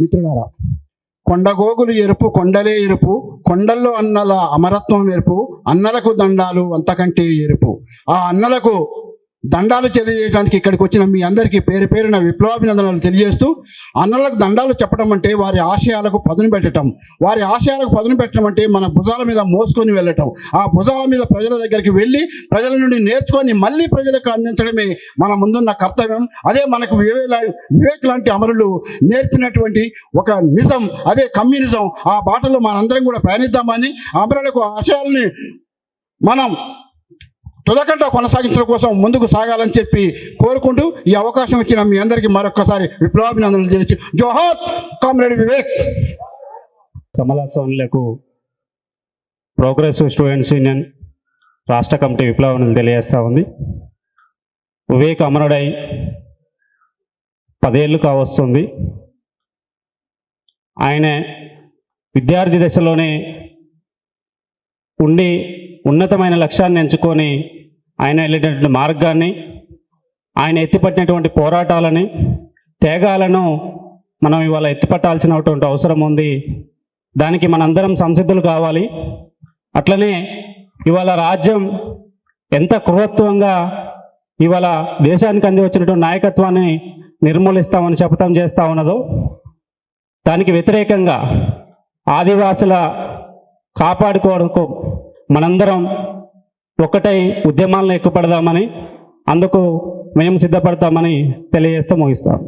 మిత్రులారా, కొండగోగులు ఎరుపు కొండలే ఎరుపు, కొండల్లో అన్నల అమరత్వం ఎరుపు, అన్నలకు దండాలు అంతకంటే ఎరుపు. ఆ అన్నలకు దండాలు తెలియజేయడానికి ఇక్కడికి వచ్చిన మీ అందరికీ పేరు పేరున విప్లవాభినందనలు తెలియజేస్తూ, అన్నలకు దండాలు చెప్పడం అంటే వారి ఆశయాలకు పదును పెట్టడం, వారి ఆశయాలకు పదును పెట్టడం అంటే మన భుజాల మీద మోసుకొని వెళ్ళటం, ఆ భుజాల మీద ప్రజల దగ్గరికి వెళ్ళి ప్రజల నుండి నేర్చుకొని మళ్ళీ ప్రజలకు అందించడమే మన ముందున్న కర్తవ్యం. అదే మనకు వివేక్ లాంటి అమరులు నేర్పినటువంటి ఒక నిజం, అదే కమ్యూనిజం. ఆ బాటలో మనందరం కూడా ప్రయాణిద్దామని, అమరులకు ఆశయాల్ని మనం తుదకంట కొనసాగించడం కోసం ముందుకు సాగాలని చెప్పి కోరుకుంటూ, ఈ అవకాశం ఇచ్చిన మీ అందరికీ మరొక్కసారి విప్లవాభినందనలు తెలియచి జోహార్ కామ్రేడ్ వివేక్. కమలా సోన్లకు ప్రోగ్రెసివ్ స్టూడెంట్స్ యూనియన్ రాష్ట్ర కమిటీ విప్లవాభినందనలు తెలియజేస్తూ ఉంది. వివేక్ అమరుడై 10 ఏళ్ళు కావస్తుంది. ఆయన విద్యార్థి దశలోనే ఉండి ఉన్నతమైన లక్ష్యాన్ని ఎంచుకొని ఆయన వెళ్ళేటటువంటి మార్గాన్ని, ఆయన ఎత్తిపట్టినటువంటి పోరాటాలని, త్యాగాలను మనం ఇవాళ ఎత్తిపట్టాల్సినటువంటి అవసరం ఉంది. దానికి మనందరం సంసిద్ధులు కావాలి. అట్లనే ఇవాళ రాజ్యం ఎంత క్రూరత్వంగా ఇవాళ దేశానికి అంది వచ్చినటువంటి నాయకత్వాన్ని నిర్మూలిస్తామని చెప్పటం చేస్తూ ఉన్నదో, దానికి వ్యతిరేకంగా ఆదివాసుల కాపాడుకోవడానికి మనందరం ఒక్కటై ఉద్యమాలను ఎక్కుపడదామని, అందుకు మేము సిద్ధపడతామని తెలియజేస్తూ ముగిస్తాం.